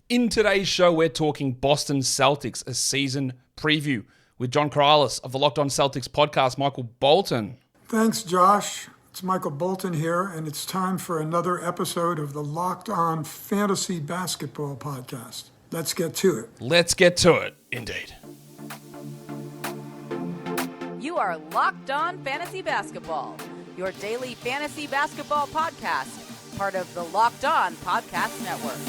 In today's show, we're talking Boston Celtics, a season preview with John Karalis of the Locked On Celtics podcast, Michael Bolton. Thanks, Josh. It's Michael Bolton here, and it's time for another episode of the Locked On Fantasy Basketball podcast. Let's get to it. Let's get to it, indeed. You are Locked On Fantasy Basketball, your daily fantasy basketball podcast, part of the Locked On Podcast Network.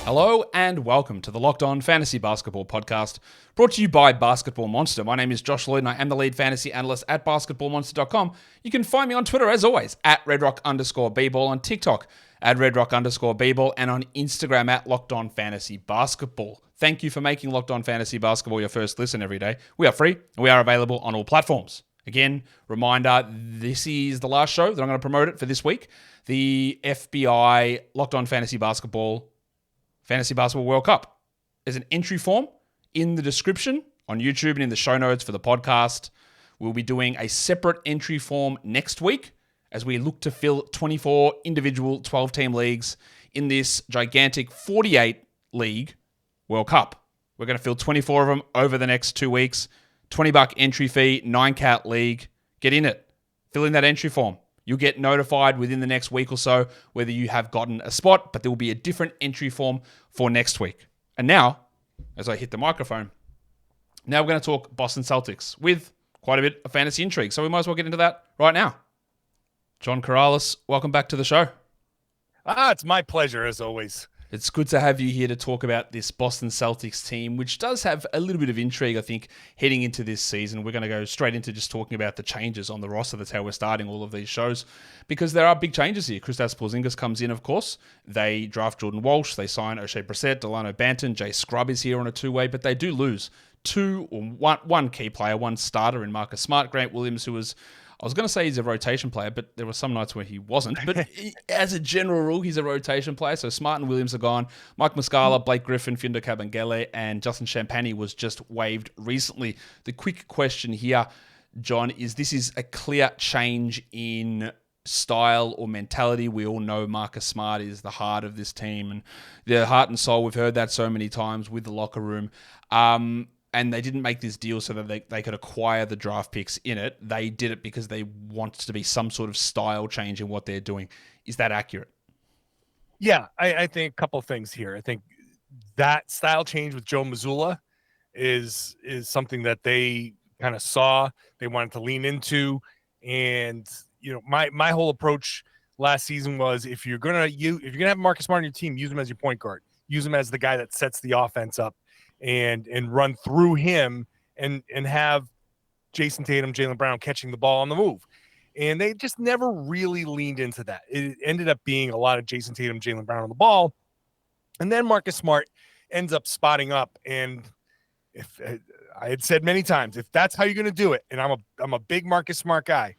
Hello and welcome to the Locked On Fantasy Basketball podcast, brought to you by Basketball Monster. My name is Josh Lloyd and I am the lead fantasy analyst at basketballmonster.com. You can find me on Twitter as always at redrock_bball, on TikTok at redrock_bball, and on Instagram at Locked On Fantasy Basketball. Thank you for making Locked On Fantasy Basketball your first listen every day. We are free and we are available on all platforms. Again, reminder, this is the last show that I'm going to promote it for this week. The FBI Locked On Fantasy Basketball World Cup. There's an entry form in the description on YouTube and in the show notes for the podcast. We'll be doing a separate entry form next week as we look to fill 24 individual 12-team leagues in this gigantic 48-league World Cup. We're going to fill 24 of them over the next 2 weeks. $20 entry fee, 9-cat league. Get in it. Fill in that entry form. You'll get notified within the next week or so whether you have gotten a spot, but there will be a different entry form for next week. And now, as I hit the microphone, now we're going to talk Boston Celtics with quite a bit of fantasy intrigue. So we might as well get into that right now. John Karalis, welcome back to the show. It's my pleasure, as always. It's good to have you here to talk about this Boston Celtics team, which does have a little bit of intrigue, I think, heading into this season. We're going to go straight into just talking about the changes on the roster. That's how we're starting all of these shows, because there are big changes here. Kristaps Porziņģis comes in, of course. They draft Jordan Walsh. They sign O'Shea Brissett, Delano Banton. Jay Scrubb is here on a two-way, but they do lose one key player, one starter in Marcus Smart. Grant Williams, who was... I was going to say he's a rotation player, but there were some nights where he wasn't. But as a general rule, he's a rotation player. So Smart and Williams are gone. Mike Muscala, Blake Griffin, Findo Kabengele, and Justin Champagnie was just waived recently. The quick question here, John, is this is a clear change in style or mentality. We all know Marcus Smart is the heart of this team and their heart and soul. We've heard that so many times with the locker room. And they didn't make this deal so that they could acquire the draft picks in it. They did it because they want to be some sort of style change in what they're doing. Is that accurate? Yeah, I think a couple of things here. I think that style change with Joe Mazzulla is something that they kind of saw, they wanted to lean into. And, you know, my whole approach last season was if you're gonna have Marcus Smart on your team, use him as your point guard. Use him as the guy that sets the offense up. And run through him and have Jason Tatum, Jaylen Brown catching the ball on the move. And they just never really leaned into that. It ended up being a lot of Jason Tatum, Jaylen Brown on the ball. And then Marcus Smart ends up spotting up. And if I had said many times, if that's how you're going to do it, and I'm a big Marcus Smart guy,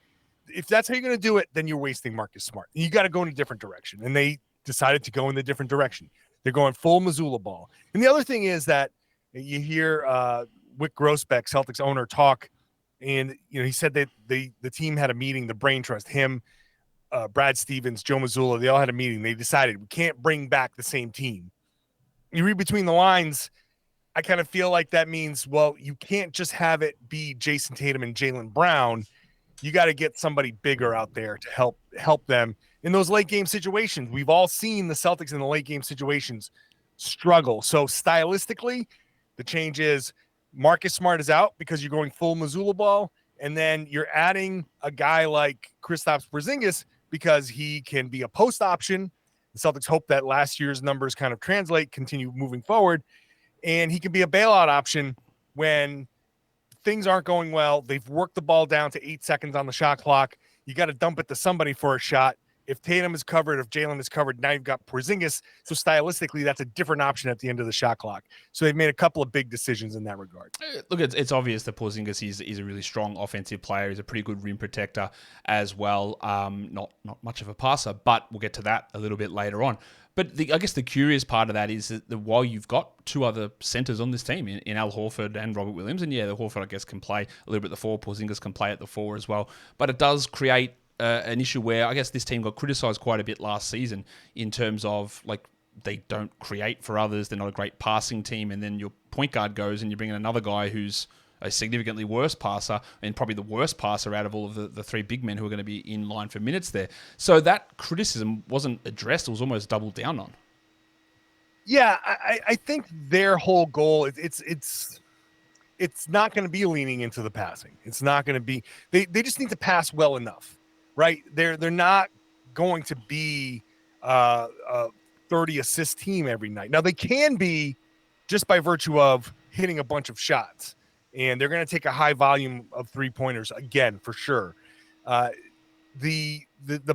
if that's how you're going to do it, then you're wasting Marcus Smart. You got to go in a different direction. And they decided to go in the different direction. They're going full Mazzulla ball. And the other thing is that you hear Wick Grossbeck, Celtics owner, talk, and he said that the team had a meeting, the brain trust, him, Brad Stevens, Joe Mazzulla, they all had a meeting. They decided we can't bring back the same team. You read between the lines, I kind of feel like that means, well, you can't just have it be Jason Tatum and Jaylen Brown. You got to get somebody bigger out there to help them in those late game situations. We've all seen the Celtics in the late game situations struggle. So stylistically, the change is Marcus Smart is out because you're going full Mazzulla ball, and then you're adding a guy like Kristaps Porziņģis because he can be a post option. The Celtics hope that last year's numbers kind of translate, continue moving forward, and he can be a bailout option when things aren't going well. They've worked the ball down to 8 seconds on the shot clock. You got to dump it to somebody for a shot. If Tatum is covered, if Jaylen is covered, now you've got Porziņģis. So stylistically, that's a different option at the end of the shot clock. So they've made a couple of big decisions in that regard. Look, it's obvious that Porziņģis is a really strong offensive player. He's a pretty good rim protector as well. Not much of a passer, but we'll get to that a little bit later on. But I guess the curious part of that is that while you've got two other centers on this team in Al Horford and Robert Williams, and yeah, the Horford, I guess, can play a little bit at the four. Porziņģis can play at the four as well. But it does create an issue where I guess this team got criticized quite a bit last season in terms of like they don't create for others, they're not a great passing team, and then your point guard goes and you bring in another guy who's a significantly worse passer and probably the worst passer out of all of the three big men who are going to be in line for minutes there. So that criticism wasn't addressed, it was almost doubled down on. Yeah, I think their whole goal it's not going to be leaning into the passing. It's not going to be they just need to pass well enough, right? They're not going to be a 30 assist team every night. Now they can be just by virtue of hitting a bunch of shots, and they're going to take a high volume of 3-pointers again for sure. The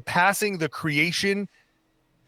passing, the creation,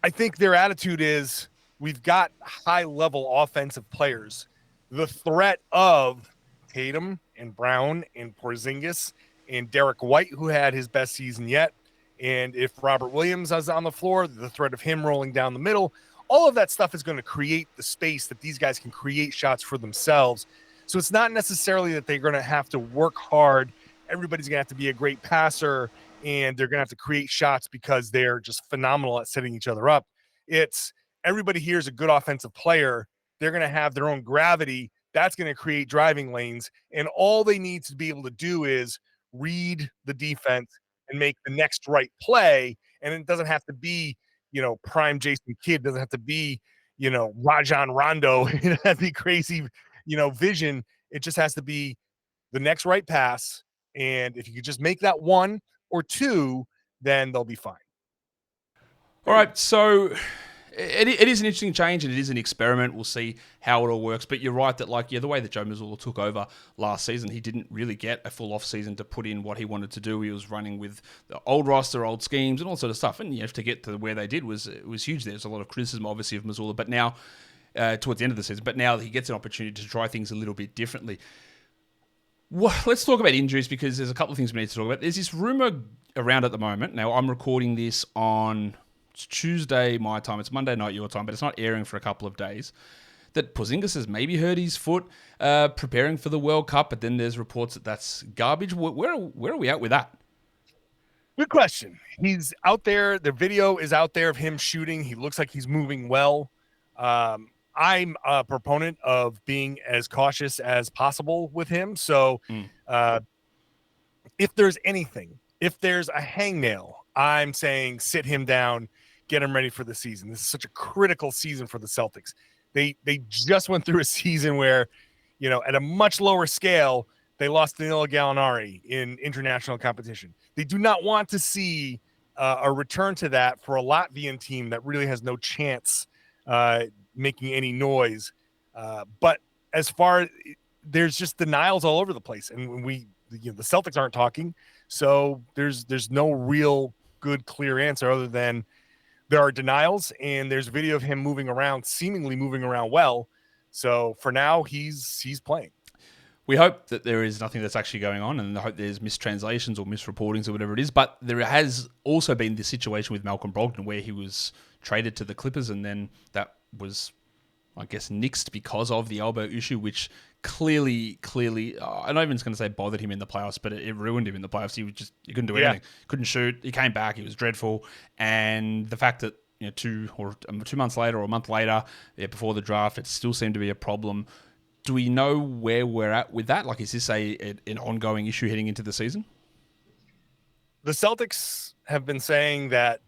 I think their attitude is we've got high level offensive players. The threat of Tatum and Brown and Porziņģis and Derek White, who had his best season yet, and if Robert Williams is on the floor, the threat of him rolling down the middle, all of that stuff is going to create the space that these guys can create shots for themselves. So it's not necessarily that they're going to have to work hard. Everybody's going to have to be a great passer, and they're going to have to create shots because they're just phenomenal at setting each other up. It's everybody here is a good offensive player. They're going to have their own gravity. That's going to create driving lanes. And all they need to be able to do is read the defense and make the next right play. And it doesn't have to be, prime Jason Kidd. It doesn't have to be, Rajon Rondo. It doesn't have to be crazy, vision. It just has to be the next right pass. And if you could just make that one or two, then they'll be fine. All right, so it is an interesting change and it is an experiment. We'll see how it all works. But you're right that, the way that Joe Mazzulla took over last season, he didn't really get a full off-season to put in what he wanted to do. He was running with the old roster, old schemes, and all sort of stuff. And to get to where they did was huge. There's a lot of criticism, obviously, of Mazzulla. But now, towards the end of the season, he gets an opportunity to try things a little bit differently. Well, let's talk about injuries because there's a couple of things we need to talk about. There's this rumor around at the moment. Now, I'm recording this on Tuesday, my time. It's Monday night, your time, but it's not airing for a couple of days. That Porziņģis has maybe hurt his foot preparing for the World Cup, but then there's reports that that's garbage. Where are we at with that? Good question. He's out there. The video is out there of him shooting. He looks like he's moving well. I'm a proponent of being as cautious as possible with him. So if there's anything, if there's a hangnail, I'm saying sit him down, get him ready for the season. This is such a critical season for the Celtics. They just went through a season where, at a much lower scale, they lost Danilo Gallinari in international competition. They do not want to see a return to that for a Latvian team that really has no chance making any noise. But as far there's just denials all over the place, and the Celtics aren't talking, so there's no real good clear answer other than there are denials and there's video of him seemingly moving around well. So for now he's playing. We hope that there is nothing that's actually going on, and I hope there's mistranslations or misreportings or whatever it is. But there has also been this situation with Malcolm Brogdon where he was traded to the Clippers, and then that was, I guess, nixed because of the elbow issue, which clearly, I'm not even going to say bothered him in the playoffs, but it ruined him in the playoffs. He couldn't do anything. Couldn't shoot. He came back. He was dreadful. And the fact that 2 months later or a month later, before the draft, it still seemed to be a problem. Do we know where we're at with that? Is this an ongoing issue heading into the season? The Celtics have been saying that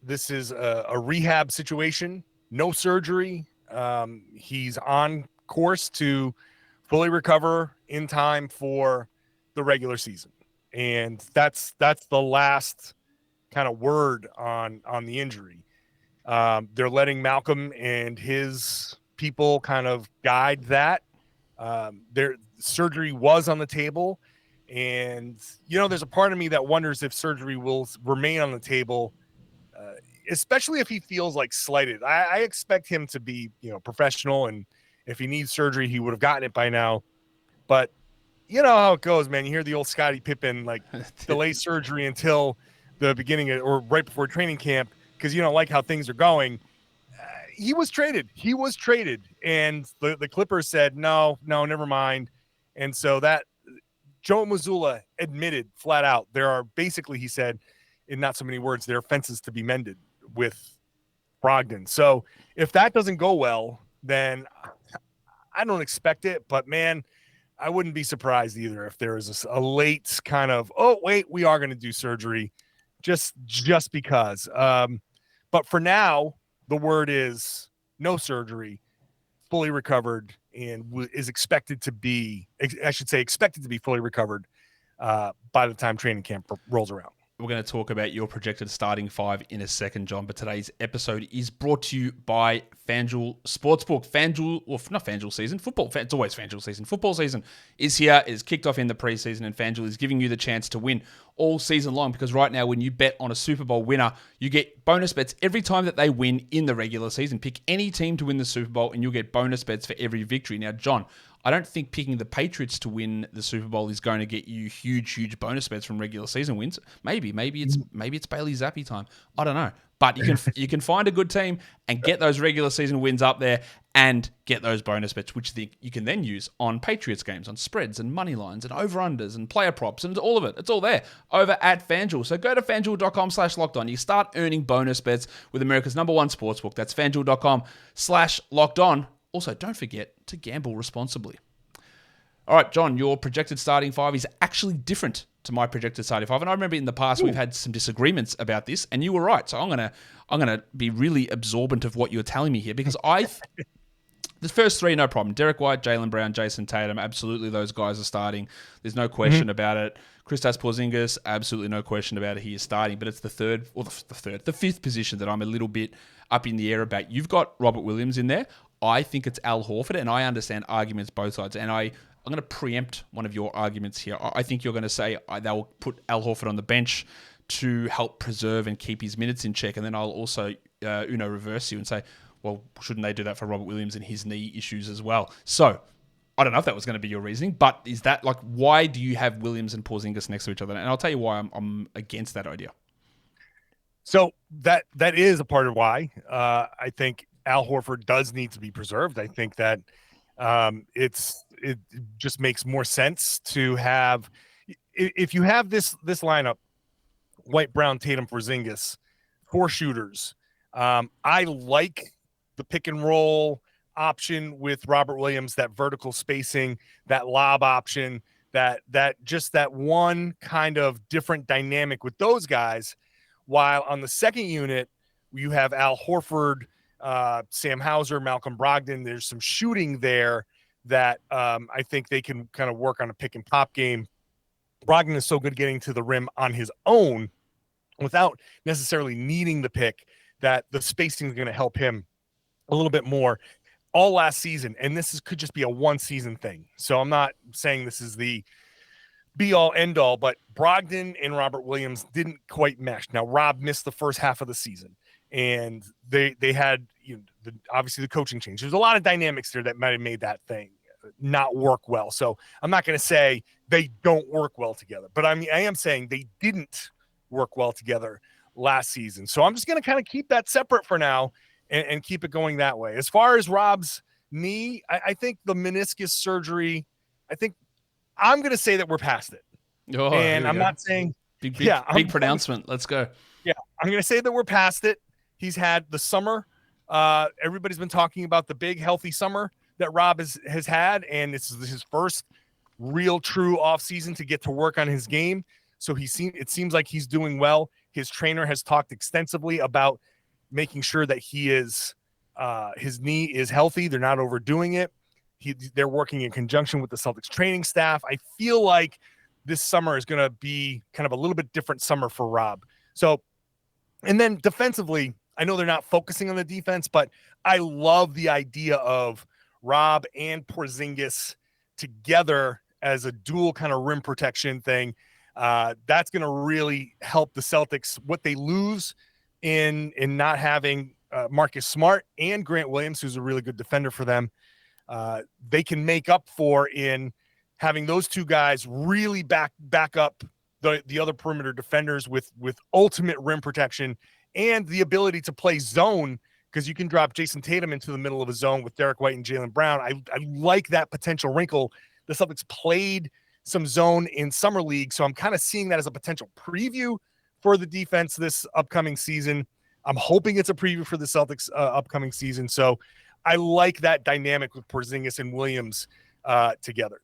this is a rehab situation, no surgery. He's on course to fully recover in time for the regular season. And that's the last kind of word on the injury. They're letting Malcolm and his people kind of guide that. Their surgery was on the table, and there's a part of me that wonders if surgery will remain on the table, especially if he feels slighted. I expect him to be professional, and if he needs surgery he would have gotten it by now. But you know how it goes, man. You hear the old Scottie Pippen delay surgery until the beginning or right before training camp because you don't like how things are going. He was traded, and the Clippers said, no, never mind. And so that Joe Mazzulla admitted flat out, there are basically, he said, in not so many words, there are fences to be mended with Brogdon. So if that doesn't go well, then I don't expect it. But, man, I wouldn't be surprised either if there is a late kind of, oh, wait, we are going to do surgery just because. But for now, the word is no surgery, fully recovered, and is expected to be fully recovered by the time training camp rolls around. We're going to talk about your projected starting five in a second, John, but today's episode is brought to you by FanDuel Sportsbook. Not FanDuel season, football. It's always FanDuel season. Football season is here, is kicked off in the preseason, and FanDuel is giving you the chance to win all season long, because right now when you bet on a Super Bowl winner, you get bonus bets every time that they win in the regular season. Pick any team to win the Super Bowl and you'll get bonus bets for every victory. Now, John, I don't think picking the Patriots to win the Super Bowl is going to get you huge bonus bets from regular season wins. Maybe it's Bailey Zappi time. I don't know. But you can find a good team and get those regular season wins up there and get those bonus bets, which you can then use on Patriots games, on spreads and money lines and over-unders and player props and all of it. It's all there over at FanDuel. So go to FanDuel.com/lockedon. You start earning bonus bets with America's #1 sportsbook. That's FanDuel.com/lockedon. Also, don't forget to gamble responsibly. All right, John, your projected starting five is actually different to my projected starting five. And I remember in the past we've had some disagreements about this, and you were right. So I'm gonna be really absorbent of what you're telling me here, because the first three, no problem. Derek White, Jaylen Brown, Jason Tatum, absolutely those guys are starting. There's no question about it. Kristaps Porziņģis, absolutely no question about it. He is starting, but it's the fifth position that I'm a little bit up in the air about. You've got Robert Williams in there. I think it's Al Horford, and I understand arguments both sides. And I'm going to preempt one of your arguments here. I think you're going to say they'll put Al Horford on the bench to help preserve and keep his minutes in check. And then I'll also reverse you and say, well, shouldn't they do that for Robert Williams and his knee issues as well? So I don't know if that was going to be your reasoning, but is that why do you have Williams and Porziņģis next to each other? And I'll tell you why I'm against that idea. So that is a part of why I think Al Horford does need to be preserved. I think that it just makes more sense to have, if you have this lineup, White, Brown, Tatum, Porziņģis, 4 shooters. I like the pick and roll option with Robert Williams, that vertical spacing, that lob option, that one kind of different dynamic with those guys. While on the second unit, you have Al Horford, Sam Hauser, Malcolm Brogdon. There's some shooting there that I think they can kind of work on a pick and pop game. Brogdon is so good getting to the rim on his own without necessarily needing the pick that the spacing is going to help him a little bit more. All last season, and could just be a one season thing. So I'm not saying this is the be all end all, but Brogdon and Robert Williams didn't quite mesh. Now Rob missed the first half of the season, and they had obviously the coaching change. There's a lot of dynamics there that might have made that thing not work well. So I'm not going to say they don't work well together, but I am saying they didn't work well together last season. So I'm just going to kind of keep that separate for now and keep it going that way. As far as Rob's knee, I think the meniscus surgery, I think I'm going to say that we're past it. Oh, and I'm not saying big pronouncement. Let's go. Yeah. I'm going to say that we're past it. He's had the summer. Everybody's been talking about the big healthy summer that Rob has had. And this is his first real true off season to get to work on his game. So it seems like he's doing well. His trainer has talked extensively about making sure that his knee is healthy. They're not overdoing it. They're working in conjunction with the Celtics training staff. I feel like this summer is going to be kind of a little bit different summer for Rob. So, and then defensively, I know they're not focusing on the defense, but I love the idea of Rob and Porziņģis together as a dual kind of rim protection thing. That's going to really help the Celtics. What they lose in not having Marcus Smart and Grant Williams, who's a really good defender for them, they can make up for in having those two guys really back up the other perimeter defenders with ultimate rim protection and the ability to play zone, because you can drop Jason Tatum into the middle of a zone with Derek White and Jaylen Brown. I like that potential wrinkle. The Celtics played some zone in summer league, so I'm kind of seeing that as a potential preview for the defense this upcoming season. I'm hoping it's a preview for the Celtics upcoming season. So I like that dynamic with Porziņģis and Williams together.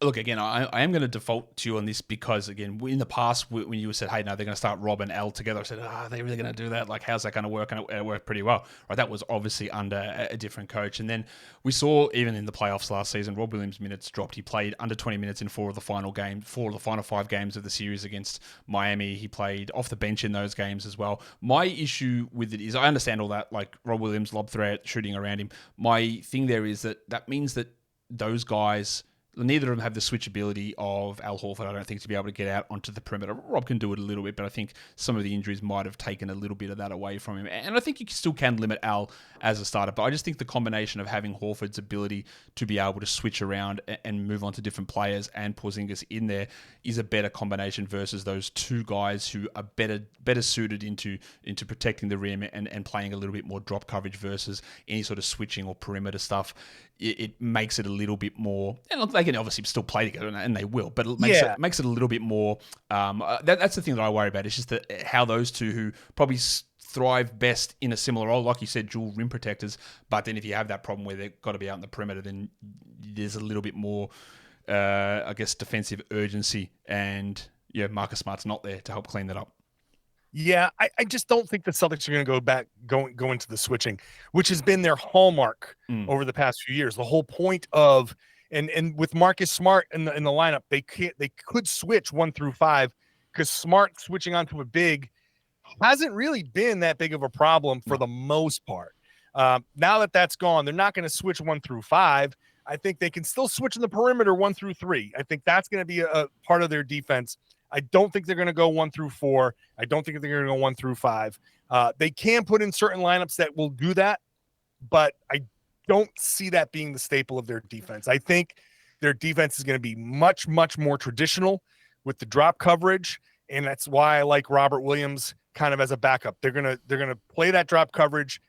Look, again, I am going to default to you on this because, again, in the past, when you said, hey, no, they're going to start Rob and L together, I said, are they really going to do that? Like, how's that going to work? And it worked pretty well. Right? That was obviously under a different coach. And then we saw, even in the playoffs last season, Rob Williams' minutes dropped. He played under 20 minutes in four of the final 5 games of the series against Miami. He played off the bench in those games as well. My issue with it is, I understand all that, like Rob Williams, lob threat, shooting around him. My thing there is that means that those guys, neither of them have the switchability of Al Horford, I don't think, to be able to get out onto the perimeter. Rob can do it a little bit, but I think some of the injuries might have taken a little bit of that away from him. And I think you still can limit Al as a starter, but I just think the combination of having Horford's ability to be able to switch around and move on to different players and Porziņģis in there is a better combination versus those two guys who are better suited into protecting the rim and playing a little bit more drop coverage versus any sort of switching or perimeter stuff. It makes it a little bit more, and they can obviously still play together, and they will, but it makes it a little bit more. That's the thing that I worry about. It's just that how those two, who probably thrive best in a similar role, like you said, dual rim protectors. But then if you have that problem where they've got to be out in the perimeter, then there's a little bit more, I guess, defensive urgency, and Marcus Smart's not there to help clean that up. Yeah, I just don't think the Celtics are going to go into the switching, which has been their hallmark over the past few years. The whole point of and with Marcus Smart in the lineup, they could switch 1 through 5 because Smart switching onto a big hasn't really been that big of a problem for the most part. Now that that's gone, they're not going to switch 1 through 5. I think they can still switch in the perimeter 1 through 3. I think that's going to be a part of their defense. I don't think they're going to go 1 through 4. I don't think they're going to go 1 through 5. They can put in certain lineups that will do that, but I don't see that being the staple of their defense. I think their defense is going to be much, much more traditional with the drop coverage, and that's why I like Robert Williams kind of as a backup. They're gonna play that drop coverage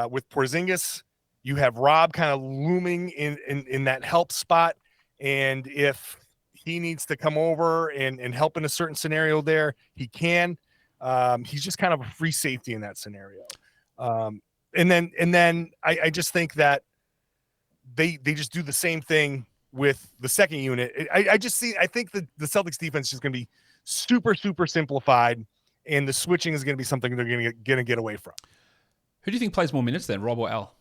with Porziņģis. You have Rob kind of looming in that help spot, and if he needs to come over and help in a certain scenario there, he can. He's just kind of a free safety in that scenario. And then I just think that they just do the same thing with the second unit. I think the Celtics defense is just going to be super, super simplified, and the switching is going to be something they're going to get away from. Who do you think plays more minutes then, Rob or Al?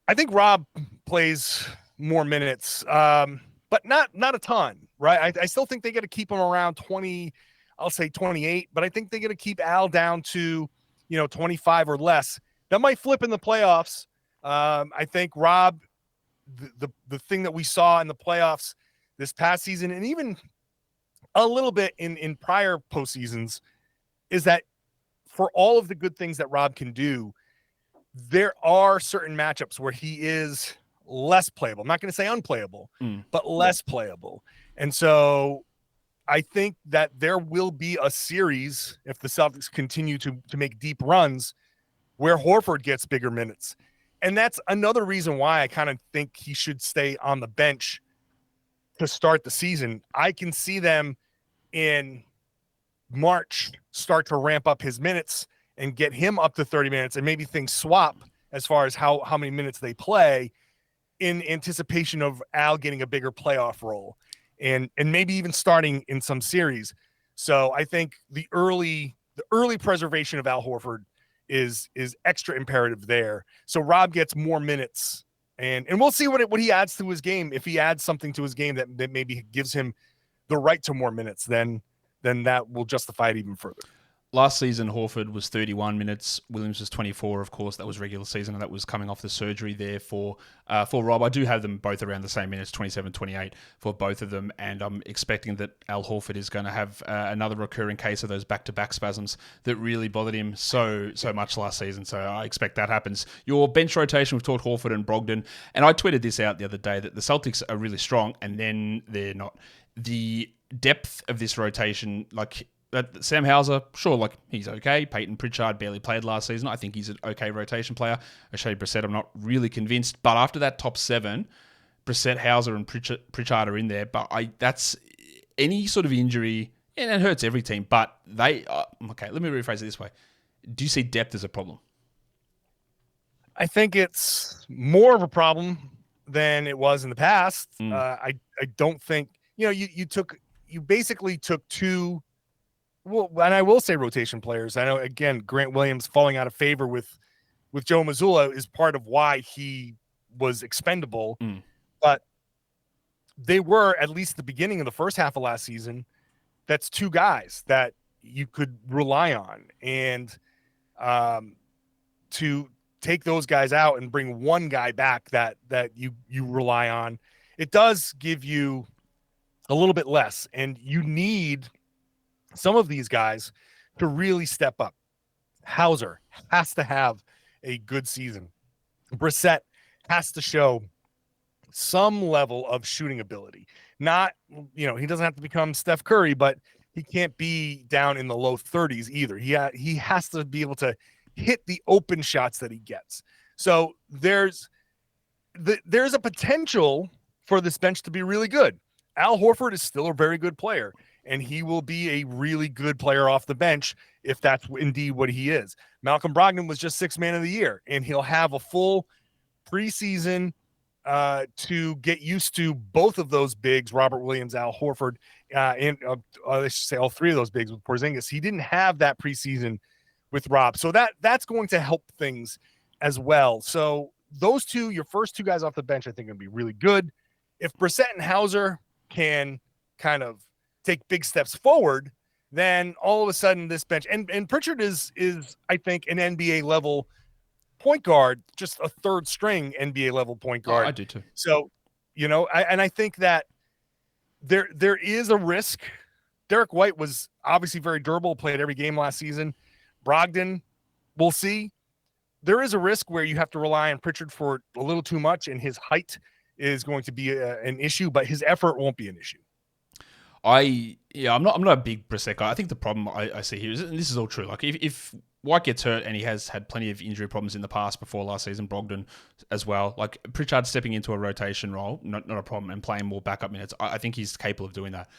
I think Rob plays more minutes, but not a ton, right? I still think they got to keep him around 20, I'll say 28, but I think they got to keep Al down to 25 or less. That might flip in the playoffs. I think Rob, the thing that we saw in the playoffs this past season, and even a little bit in prior postseasons, is that for all of the good things that Rob can do, there are certain matchups where he is less playable. I'm not going to say unplayable, but less playable. And so I think that there will be a series, if the Celtics continue to make deep runs, where Horford gets bigger minutes. And that's another reason why I kind of think he should stay on the bench to start the season. I can see them in March start to ramp up his minutes and get him up to 30 minutes, and maybe things swap as far as how many minutes they play in anticipation of Al getting a bigger playoff role and maybe even starting in some series. So I think the early preservation of Al Horford is extra imperative there. So Rob gets more minutes, and we'll see what he adds to his game. If he adds something to his game that maybe gives him the right to more minutes, then that will justify it even further. Last season, Horford was 31 minutes. Williams was 24, of course. That was regular season, and that was coming off the surgery there for Rob. I do have them both around the same minutes, 27, 28 for both of them, and I'm expecting that Al Horford is going to have another recurring case of those back-to-back spasms that really bothered him so much last season, so I expect that happens. Your bench rotation, we've talked Horford and Brogdon, and I tweeted this out the other day that the Celtics are really strong, and then they're not. The depth of this rotation, like... Sam Hauser, sure, like he's okay. Peyton Pritchard barely played last season. I think he's an okay rotation player. O'Shea Brissett, I'm not really convinced. But after that top 7, Brissett, Hauser, and Pritchard are in there. But that's any sort of injury and it hurts every team. But they okay. Let me rephrase it this way: do you see depth as a problem? I think it's more of a problem than it was in the past. I don't think you basically took two. Well, and I will say rotation players. I know again Grant Williams falling out of favor with Joe Mazzulla is part of why he was expendable, but they were at least the beginning of the first half of last season. That's two guys that you could rely on, and to take those guys out and bring one guy back that you rely on, it does give you a little bit less, and you need some of these guys to really step up. Hauser has to have a good season. Brissett has to show some level of shooting ability. Not, he doesn't have to become Steph Curry, but he can't be down in the low 30s either. He has to be able to hit the open shots that he gets. So there's a potential for this bench to be really good. Al Horford is still a very good player, and he will be a really good player off the bench if that's indeed what he is. Malcolm Brogdon was just Sixth Man of the Year, and he'll have a full preseason to get used to both of those bigs, Robert Williams, Al Horford, and I should say all three of those bigs with Porziņģis. He didn't have that preseason with Rob. So that's going to help things as well. So those two, your first two guys off the bench, I think are going to be really good. If Brissett and Hauser can kind of take big steps forward, then all of a sudden this bench and Pritchard is I think an NBA level point guard, just a third string NBA level point guard. I do too. So, I think that there is a risk. Derek White was obviously very durable, played every game last season. Brogdon, we'll see. There is a risk where you have to rely on Pritchard for a little too much, and his height is going to be an issue, but his effort won't be an issue. I'm not a big Brissett guy. I think the problem I see here is, and this is all true, like if White gets hurt, and he has had plenty of injury problems in the past before last season, Brogdon as well, like Pritchard stepping into a rotation role, not a problem, and playing more backup minutes, I think he's capable of doing that.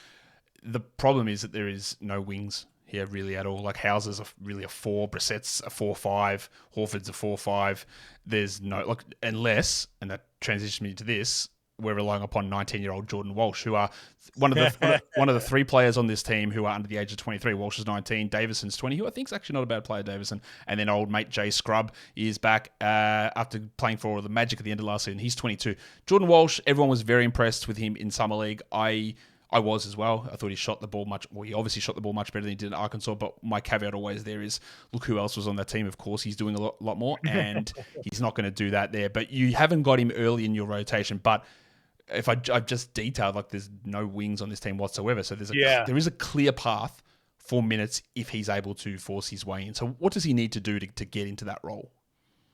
The problem is that there is no wings here really at all. Like Hauser's really a 4, Brissett's a 4-5, Horford's a 4-5. There's no, unless, and that transitions me to this, we're relying upon 19-year-old Jordan Walsh, who are one of the three players on this team who are under the age of 23. Walsh is 19, Davison's 20, who I think is actually not a bad player, Davison. And then old mate Jay Scrubb is back after playing for the Magic at the end of last season. He's 22. Jordan Walsh, everyone was very impressed with him in Summer League. I was as well. I thought he shot the ball he obviously shot the ball much better than he did in Arkansas, but my caveat always there is, look who else was on that team. Of course, he's doing a lot more, and he's not going to do that there. But you haven't got him early in your rotation, but if I've just detailed, like there's no wings on this team whatsoever. So there is a clear path for minutes if he's able to force his way in. So what does he need to do to get into that role?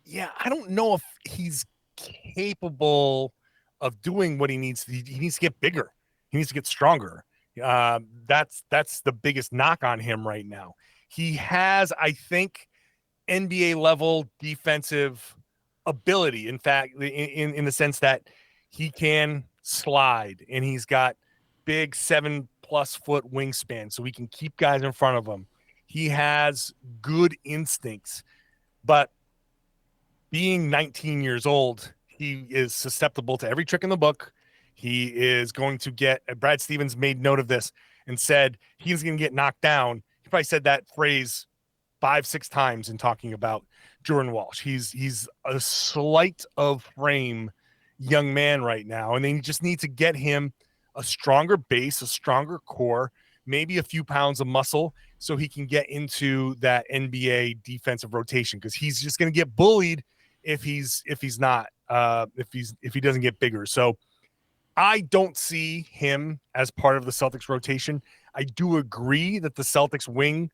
Yeah, I don't know if he's capable of doing what he needs. He needs to get bigger. He needs to get stronger. That's the biggest knock on him right now. He has, I think, NBA level defensive ability. In fact, in the sense that he can slide, and he's got big 7+ foot wingspan, so he can keep guys in front of him. He has good instincts, but being 19 years old, he is susceptible to every trick in the book. He is going to get, Brad Stevens made note of this and said he's going to get knocked down. He probably said that phrase 5-6 times in talking about Jordan Walsh. He's a slight of frame young man right now, and they just need to get him a stronger base, a stronger core, maybe a few pounds of muscle, so he can get into that NBA defensive rotation, because he's just going to get bullied if he doesn't get bigger. So I don't see him as part of the Celtics rotation. I do agree that the Celtics wing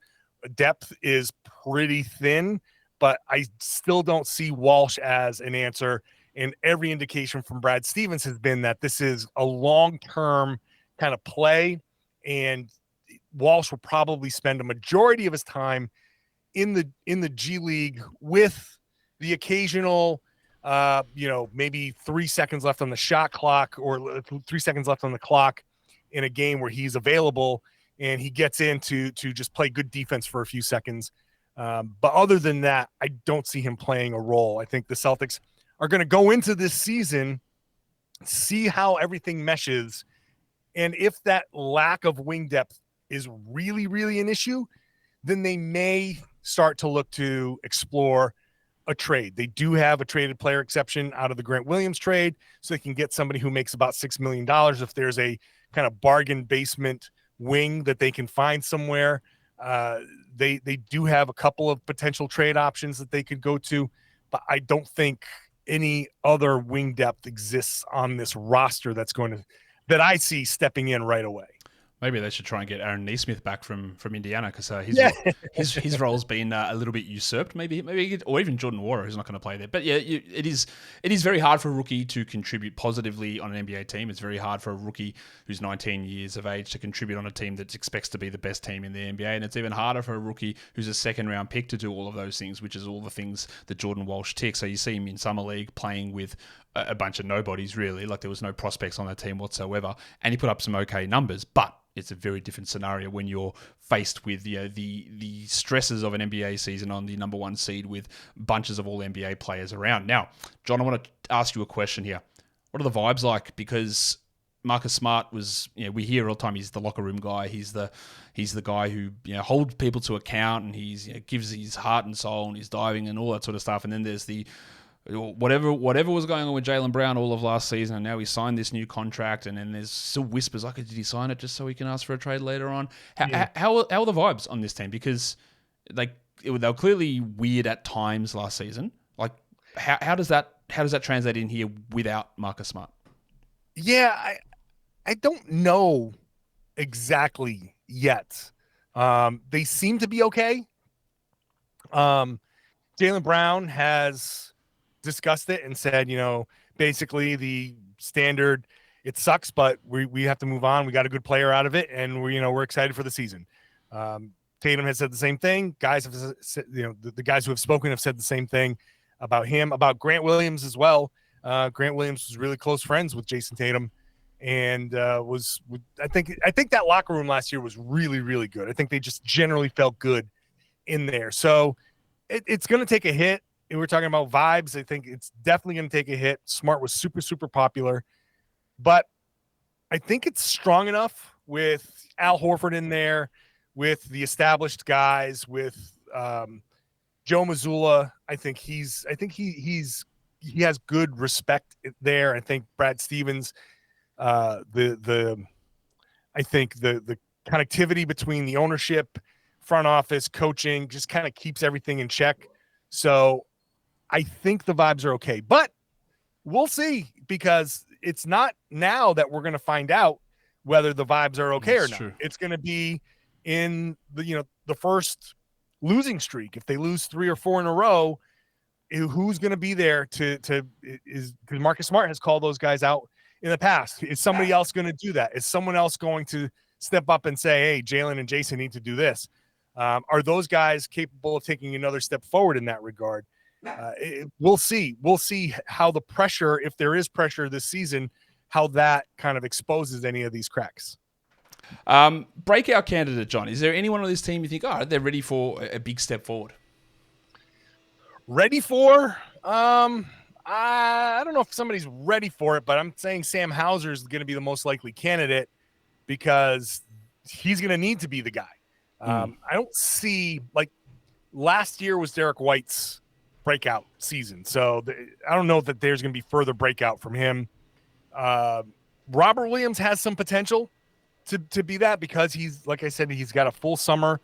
depth is pretty thin, but I still don't see Walsh as an answer. And every indication from Brad Stevens has been that this is a long-term kind of play, and Walsh will probably spend a majority of his time in the G League with the occasional maybe 3 seconds left on the shot clock, or 3 seconds left on the clock in a game where he's available, and he gets in to just play good defense for a few seconds. But other than that, I don't see him playing a role. I think the Celtics are going to go into this season, see how everything meshes. And if that lack of wing depth is really, really an issue, then they may start to look to explore a trade. They do have a traded player exception out of the Grant Williams trade, so they can get somebody who makes about $6 million if there's a kind of bargain basement wing that they can find somewhere. They do have a couple of potential trade options that they could go to, but I don't think any other wing depth exists on this roster that I see stepping in right away. Maybe they should try and get Aaron Nesmith back from Indiana, because his role's been a little bit usurped. Maybe or even Jordan Water, who's not going to play there. But yeah, it is very hard for a rookie to contribute positively on an NBA team. It's very hard for a rookie who's 19 years of age to contribute on a team that expects to be the best team in the NBA. And it's even harder for a rookie who's a second-round pick to do all of those things, which is all the things that Jordan Walsh ticks. So you see him in Summer League playing with a bunch of nobodies, really. Like, there was no prospects on that team whatsoever. And he put up some okay numbers, but it's a very different scenario when you're faced with the stresses of an NBA season on the number one seed with bunches of all NBA players around. Now, John, I want to ask you a question here. What are the vibes like? Because Marcus Smart was, we hear all the time he's the locker room guy. He's the guy who holds people to account, and he's gives his heart and soul, and he's diving and all that sort of stuff. And then there's the whatever was going on with Jaylen Brown all of last season, and now he signed this new contract, and then there's still whispers like, did he sign it just so he can ask for a trade later on? How are the vibes on this team? Because they were clearly weird at times last season. Like, how does that translate in here without Marcus Smart? Yeah, I don't know exactly yet. They seem to be okay. Jaylen Brown has discussed it and said, basically the standard, it sucks, but we have to move on. We got a good player out of it, and we're excited for the season. Tatum has said the same thing. Guys have said, the guys who have spoken have said the same thing about him, about Grant Williams as well. Grant Williams was really close friends with Jason Tatum, and I think that locker room last year was really, really good. I think they just generally felt good in there. So it's going to take a hit. We're talking about vibes. I think it's definitely going to take a hit. Smart was super, super popular, but I think it's strong enough with Al Horford in there, with the established guys, with Joe Mazzulla. I think he has good respect there. I think Brad Stevens, I think the connectivity between the ownership, front office, coaching just kind of keeps everything in check. So I think the vibes are okay, but we'll see, because it's not now that we're going to find out whether the vibes are okay or not. True. It's going to be in the first losing streak. If they lose 3 or 4 in a row, who's going to be there because Marcus Smart has called those guys out in the past. Is somebody else going to do that? Is someone else going to step up and say, hey, Jaylen and Jason need to do this? Are those guys capable of taking another step forward in that regard? We'll see. We'll see how the pressure, if there is pressure this season, how that kind of exposes any of these cracks. Breakout candidate, John. Is there anyone on this team you think, they're ready for a big step forward? Ready for? I don't know if somebody's ready for it, but I'm saying Sam Hauser is going to be the most likely candidate, because he's going to need to be the guy. I don't see, like, last year was Derek White's breakout season, so I don't know that there's going to be further breakout from him. Robert Williams has some potential to be that, because he's, like I said, he's got a full summer,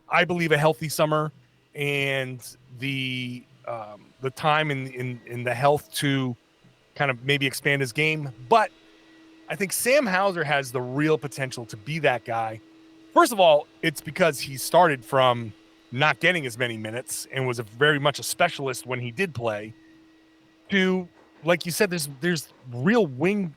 I believe a healthy summer, and the time in the health to kind of maybe expand his game. But I think Sam Hauser has the real potential to be that guy. First of all, it's because he started from not getting as many minutes and was very much a specialist when he did play, to, like you said, there's real wing.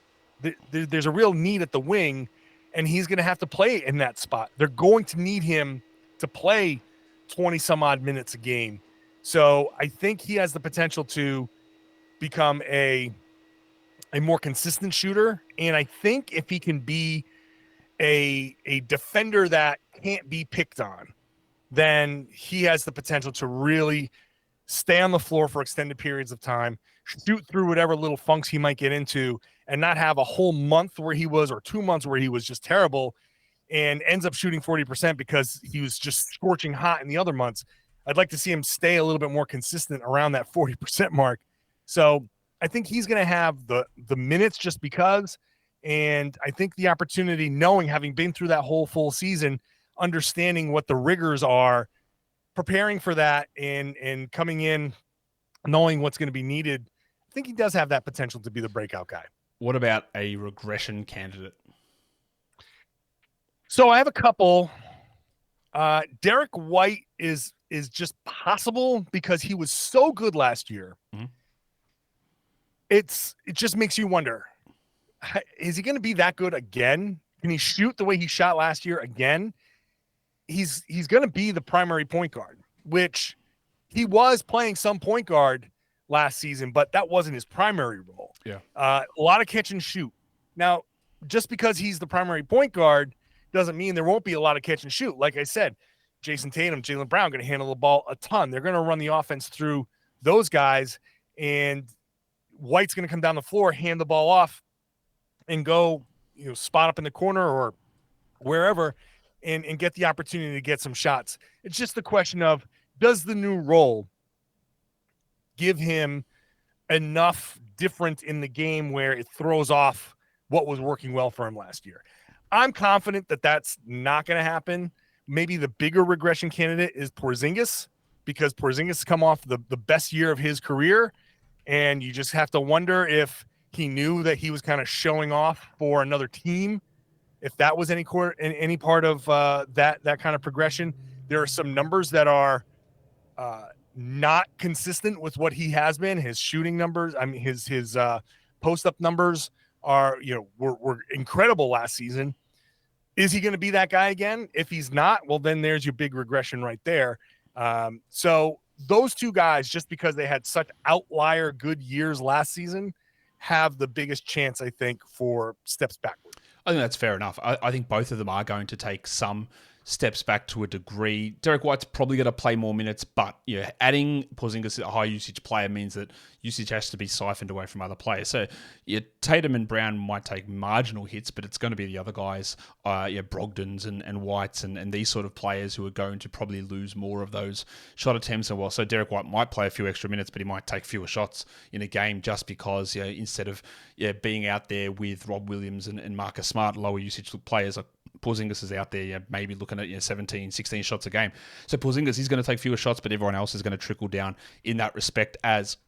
There's a real need at the wing, and he's going to have to play in that spot. They're going to need him to play 20 some odd minutes a game. So I think he has the potential to become a more consistent shooter. And I think if he can be a defender that can't be picked on, then he has the potential to really stay on the floor for extended periods of time, shoot through whatever little funks he might get into, and not have a whole month where he was, or 2 months where he was just terrible and ends up shooting 40% because he was just scorching hot in the other months. I'd like to see him stay a little bit more consistent around that 40% mark. So I think he's going to have the minutes just because, and I think the opportunity, knowing, having been through that whole full season, understanding what the rigors are, preparing for that, and coming in knowing what's going to be needed, I think he does have that potential to be the breakout guy. What about a regression candidate? So I have a couple. Derek White is just possible because he was so good last year. Mm-hmm. It just makes you wonder, is he going to be that good again? Can he shoot the way he shot last year again? He's going to be the primary point guard, which he was playing some point guard last season, but that wasn't his primary role. Yeah. A lot of catch and shoot. Now, just because he's the primary point guard doesn't mean there won't be a lot of catch and shoot. Like I said, Jason Tatum, Jaylen Brown going to handle the ball a ton. They're going to run the offense through those guys, and White's going to come down the floor, hand the ball off, and go, spot up in the corner or wherever, and get the opportunity to get some shots. It's just the question of, does the new role give him enough different in the game where it throws off what was working well for him last year? I'm confident that that's not going to happen. Maybe the bigger regression candidate is Porziņģis, because Porziņģis has come off the best year of his career, and you just have to wonder if he knew that he was kind of showing off for another team, if that was any part of that kind of progression. There are some numbers that are not consistent with what he has been. His shooting numbers, his post-up numbers were incredible last season. Is he going to be that guy again? If he's not, well, then there's your big regression right there. So those two guys, just because they had such outlier good years last season, have the biggest chance, I think, for steps backward. I think that's fair enough. I think both of them are going to take some steps back to a degree. Derek White's probably going to play more minutes, but adding Porziņģis, a high usage player, means that usage has to be siphoned away from other players. So Tatum and Brown might take marginal hits, but it's going to be the other guys, Brogdons and Whites and these sort of players who are going to probably lose more of those shot attempts. So Derek White might play a few extra minutes, but he might take fewer shots in a game just because instead of being out there with Rob Williams and Marcus Smart, lower usage players, like Porziņģis is out there maybe looking at 17, 16 shots a game. So Porziņģis, he's going to take fewer shots, but everyone else is going to trickle down in that respect as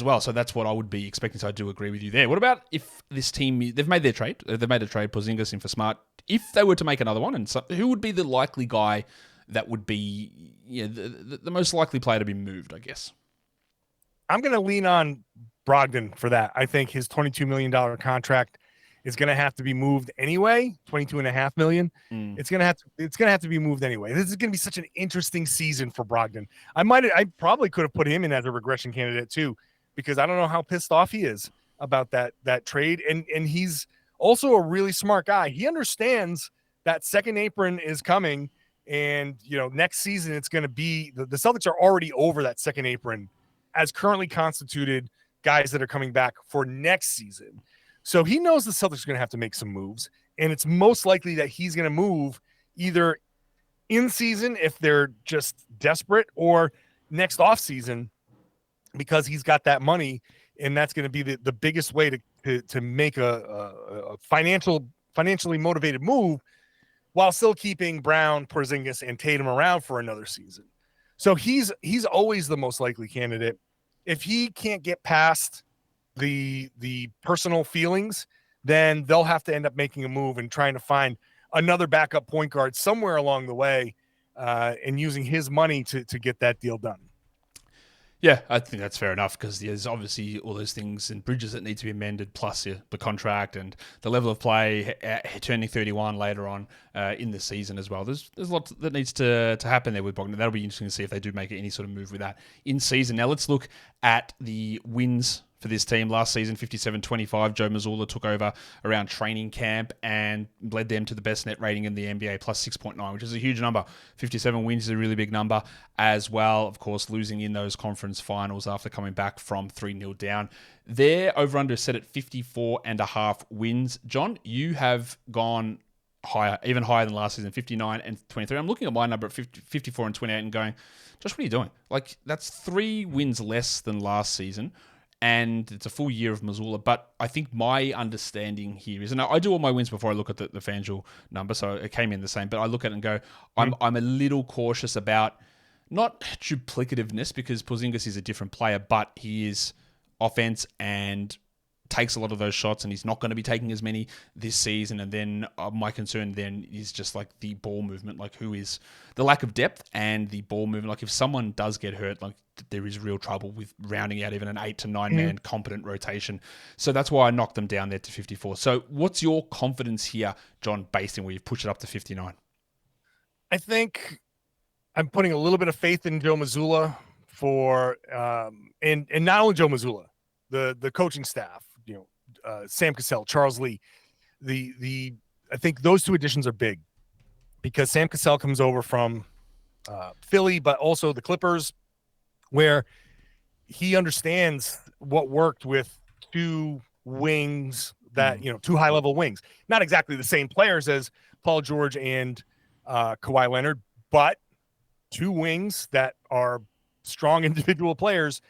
well. So that's what I would be expecting. So I do agree with you there. What about if this team, they've made their trade, Porziņģis in for Smart. If they were to make another one, and who would be the likely guy that would be the most likely player to be moved, I guess? I'm going to lean on Brogdon for that. I think his $22 million contract is going to have to be moved anyway. $22.5 million. It's going to have to be moved anyway. This is going to be such an interesting season for Brogdon. I probably could have put him in as a regression candidate too, because I don't know how pissed off he is about that trade. And he's also a really smart guy. He understands that second apron is coming, and next season it's going to be the Celtics are already over that second apron as currently constituted guys that are coming back for next season. So he knows the Celtics are going to have to make some moves, and it's most likely that he's going to move either in season if they're just desperate, or next off season because he's got that money, and that's going to be the biggest way to make a financially motivated move while still keeping Brown, Porziņģis, and Tatum around for another season. So he's always the most likely candidate. If he can't get past the personal feelings, then they'll have to end up making a move and trying to find another backup point guard somewhere along the way, and using his money to get that deal done. Yeah, I think that's fair enough, because there's obviously all those things and bridges that need to be amended, plus the contract and the level of play, turning 31 later on in the season as well. There's a lot that needs to happen there with Brogdon. That'll be interesting to see if they do make any sort of move with that in season. Now let's look at the wins for this team last season, 57-25. Joe Mazzulla took over around training camp and led them to the best net rating in the NBA, plus 6.9, which is a huge number. 57 wins is a really big number as well. Of course, losing in those conference finals after coming back from 3-0 down. Their over-under is set at 54.5 wins. John, you have gone higher, even higher than last season, 59 and 23. I'm looking at my number at 54 and 28 and going, Josh, what are you doing? Like, that's 3 wins less than last season. And it's a full year of Mazzulla. But I think my understanding here is, and I do all my wins before I look at the FanDuel number, so it came in the same, but I look at it and go, I'm a little cautious about, not duplicativeness, because Porziņģis is a different player, but he is offense and takes a lot of those shots, and he's not going to be taking as many this season. And then my concern then is just like the ball movement, like who is the lack of depth and the ball movement. Like if someone does get hurt, like there is real trouble with rounding out even an 8 to 9 man competent rotation. So that's why I knocked them down there to 54. So what's your confidence here, John, based in where you've pushed it up to 59? I think I'm putting a little bit of faith in Joe Mazzulla for, and not only Joe Mazzulla, the coaching staff, Sam Cassell, Charles Lee. I think those 2 additions are big because Sam Cassell comes over from Philly, but also the Clippers, where he understands what worked with 2 wings that, 2 high-level wings. Not exactly the same players as Paul George and Kawhi Leonard, but 2 wings that are strong individual players.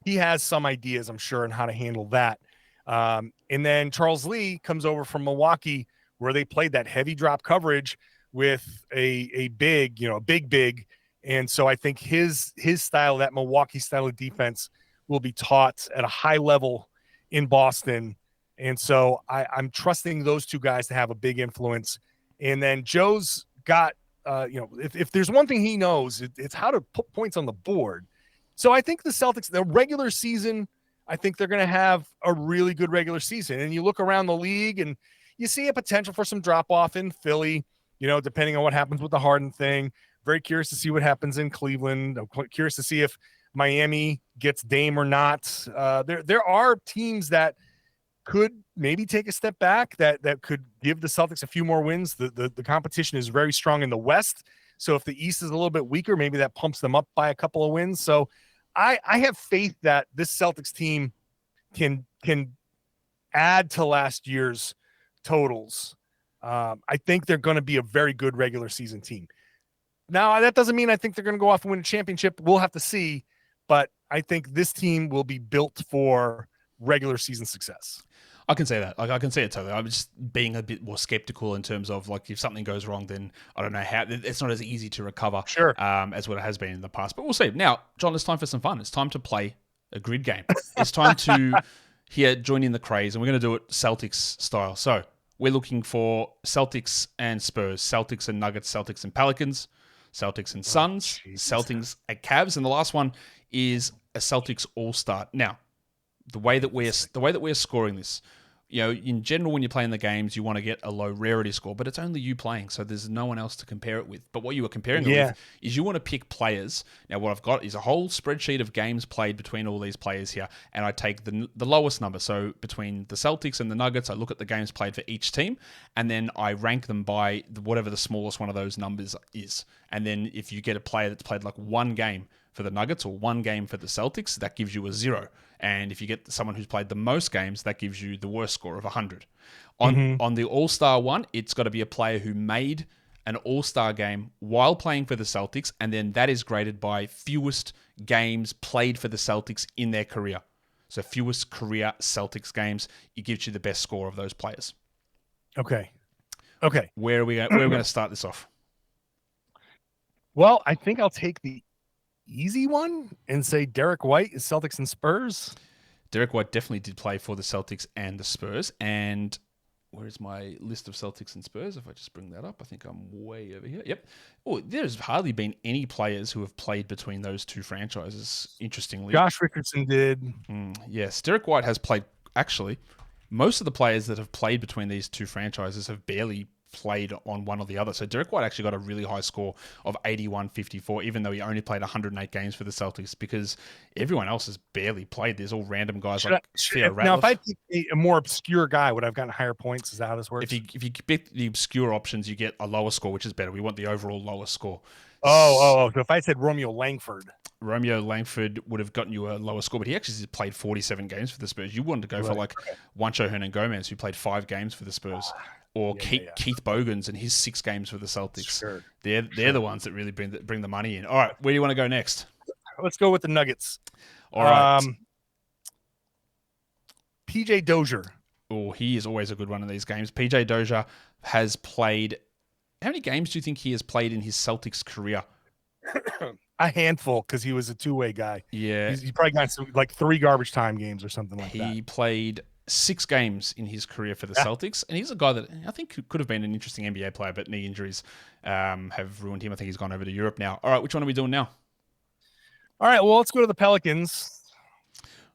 He has some ideas, I'm sure, on how to handle that. And then Charles Lee comes over from Milwaukee, where they played that heavy drop coverage with a big, a big. And so I think his style, that Milwaukee style of defense, will be taught at a high level in Boston. And so I'm trusting those 2 guys to have a big influence. And then Joe's got, if there's one thing he knows, it's how to put points on the board. So I think the Celtics, the regular season, I think they're going to have a really good regular season. And you look around the league and you see a potential for some drop-off in Philly, depending on what happens with the Harden thing. Very curious to see what happens in Cleveland. I'm quite curious to see if Miami gets Dame or not. There are teams that could maybe take a step back that could give the Celtics a few more wins. The competition is very strong in the West. So if the East is a little bit weaker, maybe that pumps them up by a couple of wins. So I have faith that this Celtics team can add to last year's totals. I think they're going to be a very good regular season team. Now, that doesn't mean I think they're going to go off and win a championship. We'll have to see. But I think this team will be built for regular season success. I can say that. Like, I can see it totally. I'm just being a bit more skeptical in terms of, like, if something goes wrong, then I don't know how. It's not as easy to recover as what it has been in the past. But we'll see. Now, John, it's time for some fun. It's time to play a grid game. It's time to join in the craze, and we're going to do it Celtics style. So we're looking for Celtics and Spurs, Celtics and Nuggets, Celtics and Pelicans, Celtics and Suns, Celtics and Cavs, and the last one is a Celtics All-Star. Now, the way that we're scoring this, in general, when you're playing the games, you want to get a low rarity score, but it's only you playing, so there's no one else to compare it with. But what you are comparing it with is you want to pick players. Now, what I've got is a whole spreadsheet of games played between all these players here, and I take the lowest number. So between the Celtics and the Nuggets, I look at the games played for each team, and then I rank them by whatever the smallest one of those numbers is. And then if you get a player that's played like 1 game for the Nuggets or 1 game for the Celtics, that gives you a 0. And if you get someone who's played the most games, that gives you the worst score of 100. On the All-Star one, it's got to be a player who made an All-Star game while playing for the Celtics, and then that is graded by fewest games played for the Celtics in their career. So fewest career Celtics games, it gives you the best score of those players. Okay. Where are we going to start this off? Well, I think I'll take the easy one and say Derek White is Celtics and Spurs. Derek White definitely did play for the Celtics and the Spurs. And where's my list of Celtics and Spurs? If I just bring that up, I think I'm way over here. Yep. Oh, there's hardly been any players who have played between those 2 franchises, interestingly. Josh Richardson did. Yes, Derek White has played, actually, most of the players that have played between these 2 franchises have barely played on one or the other. So Derek White actually got a really high score of 81.54, even though he only played 108 games for the Celtics, because everyone else has barely played. There's all random guys like Theo Ratliff. Now, if I pick a more obscure guy, would I have gotten higher points? Is that how this works? If you pick the obscure options, you get a lower score, which is better. We want the overall lower score. So if I said Romeo Langford would have gotten you a lower score, but he actually played 47 games for the Spurs. You wanted to go for like Juancho Hernan-Gomez, who played 5 games for the Spurs, or Keith Bogans and his 6 games for the Celtics. Sure. They're the ones that really bring the money in. All right, where do you want to go next? Let's go with the Nuggets. All right. PJ Dozier. Oh, he is always a good one in these games. PJ Dozier has played. How many games do you think he has played in his Celtics career? A handful, because he was a two-way guy. Yeah. He probably got some, like 3 garbage time games or something like that. He played 6 games in his career for the Celtics, and he's a guy that I think could have been an interesting NBA player, but knee injuries have ruined him. I think he's gone over to Europe now. All right, which one are we doing now? All right, well, let's go to the Pelicans.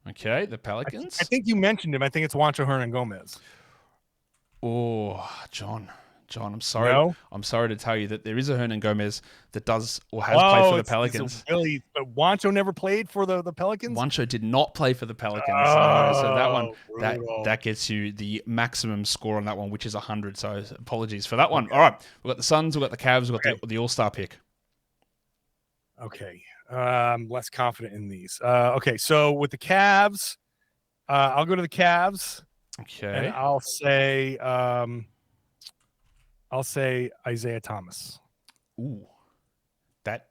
Okay, the Pelicans. I think you mentioned him. I think it's Juancho Hernan-Gomez. Oh, John, I'm sorry. No? I'm sorry to tell you that there is a Hernan-Gomez that does or has played for the Pelicans. But Juancho never played for the Pelicans? Juancho did not play for the Pelicans. Oh, so that one, brutal. that gets you the maximum score on that one, which is 100. So apologies for that one. Okay. All right, we've got the Suns, we've got the Cavs, we've got the All-Star pick. Okay. I'm less confident in these. Okay, so with the Cavs, I'll go to the Cavs. Okay. And I'll say Isaiah Thomas. Ooh, that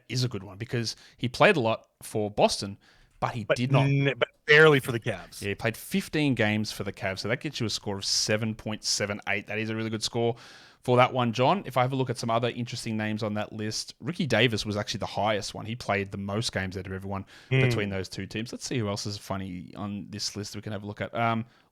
is a good one, because he played a lot for Boston, but did not. But barely for the Cavs. Yeah, he played 15 games for the Cavs, so that gets you a score of 7.78. That is a really good score for that one, John. If I have a look at some other interesting names on that list, Ricky Davis was actually the highest one. He played the most games out of everyone between those two teams. Let's see who else is funny on this list we can have a look at.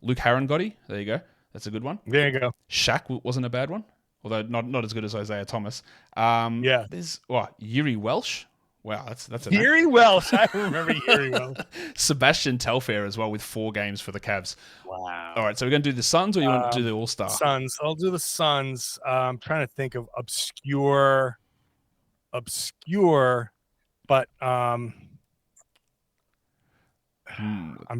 Luke Harangody. There you go. That's a good one. There you go. Shaq wasn't a bad one, although not as good as Isaiah Thomas. Yeah. There's Yuri Welsh. Wow, that's a Yuri Welsh. I remember Yuri Welsh. Sebastian Telfair as well, with 4 games for the Cavs. Wow. All right, so we're going to do the Suns, or you want to do the All-Star? Suns. I'll do the Suns. I'm trying to think of obscure, but I'm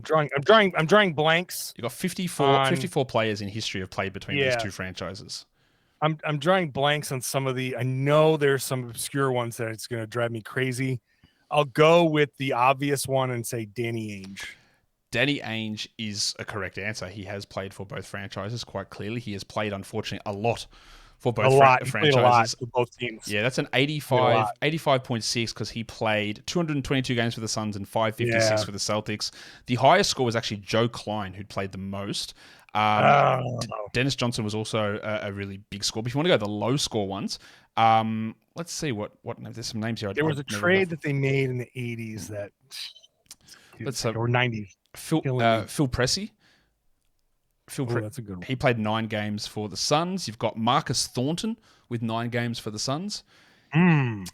drawing blanks. You got 54 players in history have played between these two franchises. I'm drawing blanks on some of the. I know there's some obscure ones that it's going to drive me crazy. I'll go with the obvious one and say Danny Ainge. Danny Ainge is a correct answer. He has played for both franchises quite clearly. He has played, unfortunately, a lot for both franchises. Played a lot for both teams. Yeah, that's an 85.6, because he played 222 games for the Suns and 556 for the Celtics. The highest score was actually Joe Klein, who'd played the most. Dennis Johnson was also a really big score. But if you want to go the low score ones, let's see what there's some names here. There was a trade that they made in the 80s that or 90s. Phil Pressey. That's a good one. He played 9 games for the Suns. You've got Marcus Thornton with 9 games for the Suns. There's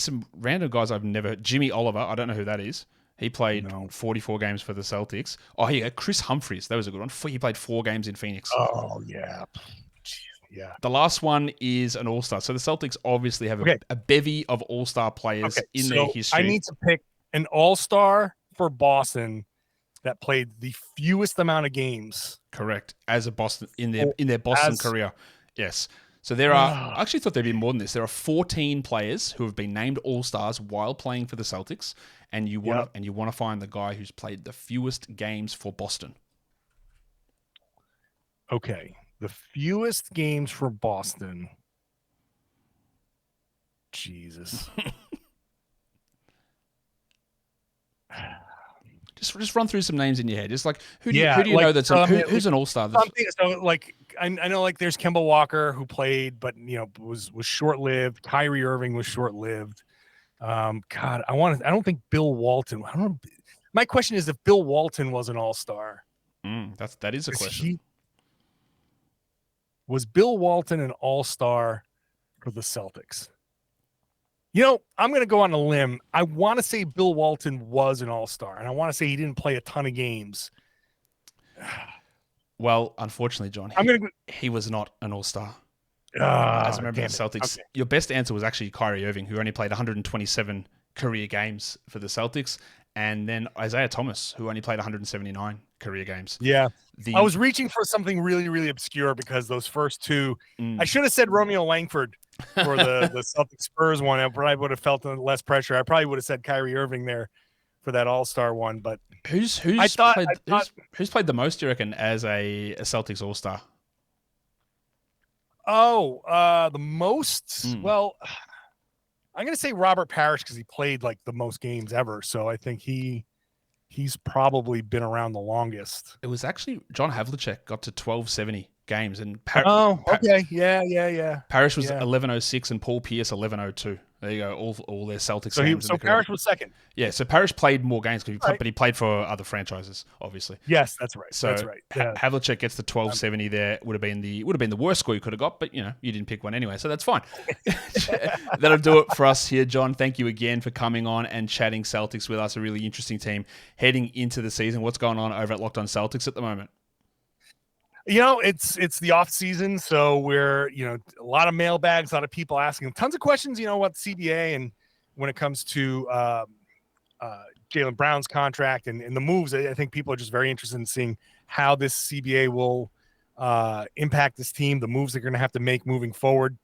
some random guys I've never. Jimmy Oliver, I don't know who that is. He played 44 games for the Celtics. Oh, here, Chris Humphries. That was a good one. He played 4 games in Phoenix. Oh, yeah. Yeah. The last one is an All-Star. So the Celtics obviously have a bevy of All-Star players in their history. I need to pick an All-Star for Boston that played the fewest amount of games. Correct. As a Boston in their Boston career. Yes. So there are, I actually thought there'd be more than this. There are 14 players who have been named All-Stars while playing for the Celtics, and you want to find the guy who's played the fewest games for Boston. Okay. The fewest games for Boston. Jesus. Just run through some names in your head. Just like who do you know that's who's an All-Star? I know like there's Kemba Walker who played, but was short-lived. Kyrie Irving was short-lived. God, I don't think Bill Walton. I don't know. My question is if Bill Walton was an All-Star. That is a question. Was Bill Walton an All-Star for the Celtics? I'm going to go on a limb. I want to say Bill Walton was an All-Star, and I want to say he didn't play a ton of games. Well, unfortunately, John, I'm gonna. he was not an all-star. As Ah, a member of the Celtics, Okay. your best answer was actually Kyrie Irving, who only played 127 career games for the Celtics, and then Isaiah Thomas, who only played 179 career games. Yeah, I was reaching for something really, really obscure because those first two, I should have said Romeo Langford for the Celtics Spurs one. I probably would have felt less pressure. I probably would have said Kyrie Irving there for that All-Star one. But who's played the most, you reckon, as a Celtics All-Star? the most. Well, I'm gonna say Robert Parrish because he played like the most games ever. So I think he's probably been around the longest. It was actually John Havlicek got to 1270 games, and okay, yeah. Parrish was 1106, and Paul Pierce 1102. There you go, all their Celtics. So Parrish was second. Yeah, so Parrish played more games, but he played for other franchises, obviously. Yes, that's right. So that's right. Yeah. Havlicek gets the 1270 there. Would have been the worst score you could have got, but you didn't pick one anyway, so that's fine. That'll do it for us here, John. Thank you again for coming on and chatting Celtics with us. A really interesting team heading into the season. What's going on over at Locked On Celtics at the moment? It's the off season, so we're a lot of mailbags, a lot of people asking tons of questions. What CBA and when it comes to Jaylen Brown's contract and the moves. I think people are just very interested in seeing how this CBA will impact this team, the moves they're going to have to make moving forward.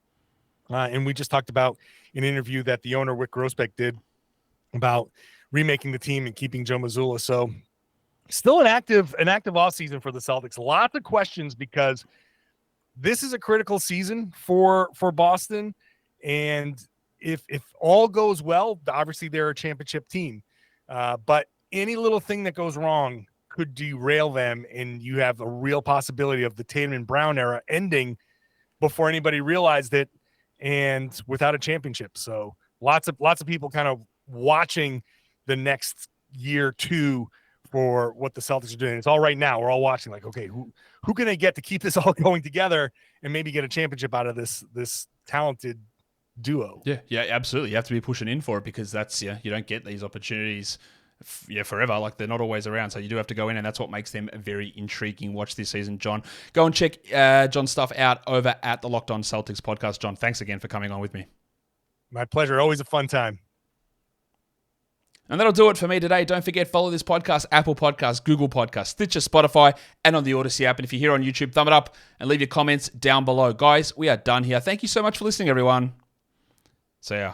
And we just talked about an interview that the owner Wick Grossbeck did about remaking the team and keeping Joe Mazzulla. So. Still an active offseason for the Celtics. Lots of questions because this is a critical season for Boston. And if all goes well, obviously they're a championship team. But any little thing that goes wrong could derail them, and you have a real possibility of the Tatum and Brown era ending before anybody realized it and without a championship. So lots of people kind of watching the next year, two, for what the Celtics are doing. It's all right now. We're all watching like, okay, who can they get to keep this all going together and maybe get a championship out of this talented duo? Yeah, absolutely. You have to be pushing in for it because that's, you don't get these opportunities forever. Like they're not always around. So you do have to go in, and that's what makes them a very intriguing watch this season, John. Go and check John's stuff out over at the Locked On Celtics podcast. John, thanks again for coming on with me. My pleasure. Always a fun time. And that'll do it for me today. Don't forget, follow this podcast, Apple Podcasts, Google Podcasts, Stitcher, Spotify, and on the Odyssey app. And if you're here on YouTube, thumb it up and leave your comments down below. Guys, we are done here. Thank you so much for listening, everyone. See ya.